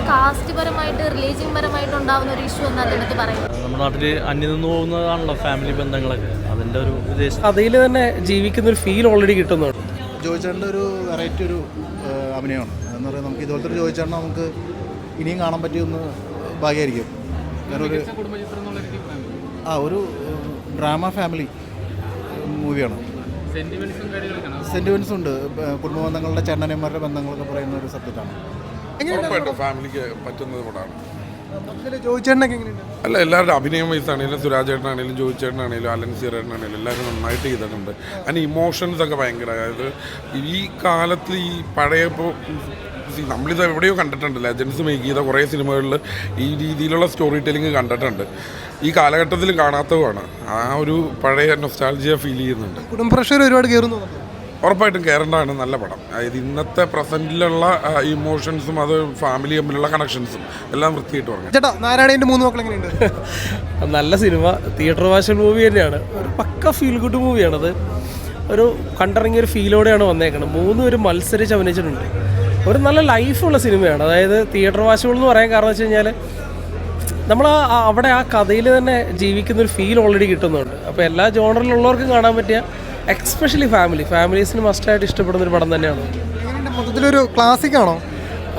Cast പരമായിട്ട് religion പരമായിട്ട് ഉണ്ടാവുന്ന ഒരു ഇഷ്യൂ എന്ന് അതിനകത്ത് പറയുന്നത്. നമ്മുടെ നാട്ടിൽ അന്യം നിന്ന് പോകുന്നതാണല്ലോ ഫാമിലി ബന്ധങ്ങളൊക്കെ, അതിൻ്റെ ഒരു ഉദ്ദേശം. അതിൽ തന്നെ ജീവിക്കുന്ന ഒരു ഫീൽ ഓൾറെഡി കിട്ടുന്നുണ്ട്. ജോയിച്ചേട്ടൻ്റെ ഒരു വെറൈറ്റി ഒരു അഭിനയമാണ് എന്ന് പറയുന്നത്. നമുക്ക് ഇതുപോലത്തെ ഒരു ജോയിച്ചേട്ടനെ നമുക്ക് ഇനിയും കാണാൻ പറ്റിയൊന്ന് ഭാഗ്യമായിരിക്കും. ഒരു ഡ്രാമ ഫാമിലി മൂവിയാണ്. സെൻറ്റിമെൻറ്റ്സ് ഉണ്ട്. കുടുംബ ബന്ധങ്ങളുടെ ചേട്ടനന്മാരുടെ ബന്ധങ്ങളൊക്കെ പറയുന്ന ഒരു സബ്ജക്റ്റാണ്. ഫാമിലിക്ക് പറ്റുന്നത് കൂടാണ്. അല്ല, എല്ലാവരുടെ അഭിനയം വയസ്സാണെങ്കിലും സുരാജ് ചേട്ടനാണെങ്കിലും ജോയി ചേട്ടനാണെങ്കിലും അലൻ സീറേട്ടനാണെങ്കിലും എല്ലാവരും നന്നായിട്ട് ചെയ്തിട്ടുണ്ട്. അതിന് ഇമോഷൻസ് ഒക്കെ ഭയങ്കര, അതായത് ഈ കാലത്ത് ഈ പഴയ ഇപ്പോൾ നമ്മളിത് എവിടെയോ കണ്ടിട്ടുണ്ട്, ലെജൻസ് മേക്ക് ചെയ്ത കുറേ സിനിമകളിൽ ഈ രീതിയിലുള്ള സ്റ്റോറി ടെല്ലിങ് കണ്ടിട്ടുണ്ട്. ഈ കാലഘട്ടത്തിൽ കാണാത്തതുമാണ്. ആ ഒരു പഴയ നൊസ്റ്റാൾജിയ ഫീൽ ചെയ്യുന്നുണ്ട്. കുടുംബ പ്രഷർ ഒരുപാട് കയറുന്നു. ഉറപ്പായിട്ടും കയറേണ്ടതാണ്, നല്ല പടം. അതായത് ഇന്നത്തെ പ്രസൻറ്റിലുള്ള ഇമോഷൻസും അത് ഫാമിലി തമ്മിലുള്ള കണക്ഷൻസും എല്ലാം വൃത്തിയായിട്ട് പറഞ്ഞു. ചേട്ടാ, നാരായണൻ്റെ 3 മക്കൾ എങ്ങനെയുണ്ട്? നല്ല സിനിമ, തിയേറ്റർ വാഷൻ മൂവി തന്നെയാണ്. ഒരു പക്ക ഫീൽ ഗുഡ് മൂവിയാണത്. ഒരു കണ്ടിറങ്ങിയ ഒരു ഫീലോടെയാണ് വന്നേക്കുന്നത്. 3 പേര് മത്സരിച്ച് അഭിനയിച്ചിട്ടുണ്ട്. ഒരു നല്ല ലൈഫുള്ള സിനിമയാണ്. അതായത് തിയേറ്റർ വാഷുകൾ എന്ന് പറയാൻ കാരണം വെച്ച് കഴിഞ്ഞാൽ നമ്മൾ അവിടെ ആ കഥയിൽ തന്നെ ജീവിക്കുന്നൊരു ഫീൽ ഓൾറെഡി കിട്ടുന്നുണ്ട്. അപ്പോൾ എല്ലാ ജോണറിലുള്ളവർക്കും കാണാൻ പറ്റിയ, എക്സ്പെഷ്യലി ഫാമിലീസിന് മസ്റ്റായിട്ട് ഇഷ്ടപ്പെടുന്നൊരു പടം തന്നെയാണ്. മൊത്തത്തിലൊരു ക്ലാസിക് ആണോ?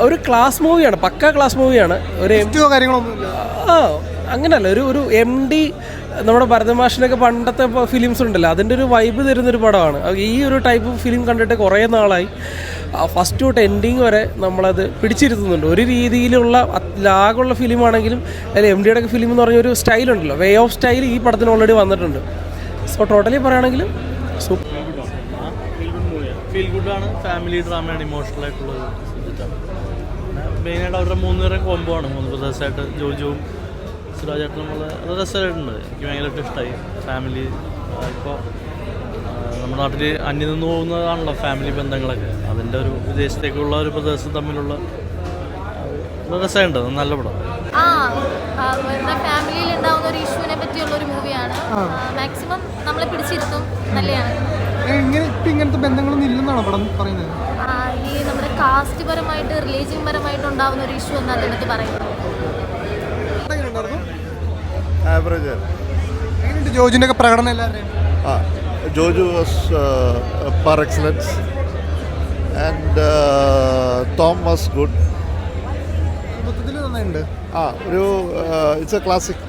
ഒരു ക്ലാസ് മൂവിയാണ്, പക്ക ക്ലാസ് മൂവിയാണ്. ഒരു കാര്യങ്ങളൊന്നുമില്ല. അങ്ങനെയല്ല, ഒരു MD നമ്മുടെ ഭരതമാഷിനൊക്കെ പണ്ടത്തെ ഫിലിംസ് ഉണ്ടല്ലോ, അതിൻ്റെ ഒരു വൈബ് തരുന്നൊരു പടമാണ്. ഈ ഒരു ടൈപ്പ് ഫിലിം കണ്ടിട്ട് കുറേ നാളായി. ഫസ്റ്റ് തൊട്ട് എൻഡിങ് വരെ നമ്മളത് പിടിച്ചിരുത്തുന്നുണ്ട്. ഒരു രീതിയിലുള്ള ലാഗുള്ള ഫിലിമാണെങ്കിലും അതിൽ MDയുടെ ഒക്കെ ഫിലിം എന്ന് പറഞ്ഞൊരു സ്റ്റൈലുണ്ടല്ലോ, വേ ഓഫ് സ്റ്റൈൽ ഈ പടത്തിന് ഓൾറെഡി വന്നിട്ടുണ്ട്. സോ ടോട്ടലി പറയുകയാണെങ്കിൽ ഫീൽ ഗുഡാണ്, ഫാമിലി ഡ്രാമയാണ്, ഇമോഷണൽ ആയിട്ടുള്ളത് സബ്ജക്റ്റാണ്. മെയിനായിട്ട് അവരുടെ 3 പേരുടെ കോംബോ ആണ്. 3 ബ്രദേഴ്സായിട്ട് ജോജുവും സുരാജേട്ടനും അത് രസമായിട്ടുണ്ട്. എനിക്ക് ഭയങ്കരമായിട്ട് ഇഷ്ടമായി. ഫാമിലി ഇപ്പോൾ നമ്മുടെ നാട്ടിൽ അന്യം നിന്ന് പോകുന്നതാണല്ലോ ഫാമിലി ബന്ധങ്ങളൊക്കെ, അതിൻ്റെ ഒരു വിദേശത്തേക്കുള്ള ഒരു പ്രദേശം തമ്മിലുള്ള രസമുണ്ട്. നല്ല പടം. ഫാമിലിയിൽ ഉണ്ടാവുന്ന ഒരു ഇഷ്യൂവിനെ പറ്റിയുള്ള ഒരു മൂവിയാണ്. മാക്സിമം നമ്മളെ പിടിച്ചിരുത്തും. നല്ലതാണ്. ഇങ്ങനത്തെ ബന്ധങ്ങളൊന്നും ഇല്ലെന്നാണോ പടം പറയുന്നത്? ഈ നമ്മുടെ കാസ്റ്റ് പരമായിട്ട് റിലീജിയൻ പരമായിട്ട് ഉണ്ടാവുന്ന ഒരു ഇഷ്യൂ എന്ന് അതിനകത്ത് പറയുന്നത്. ജോജിന്റെ ഒക്കെ പ്രകടനം എല്ലാവരുടെയും Joju was par excellence and Tom was good. മൊത്തത്തിൽ നന്നായിട്ടുണ്ട്. ഒരു ഇറ്റ്സ് എ ക്ലാസിക്.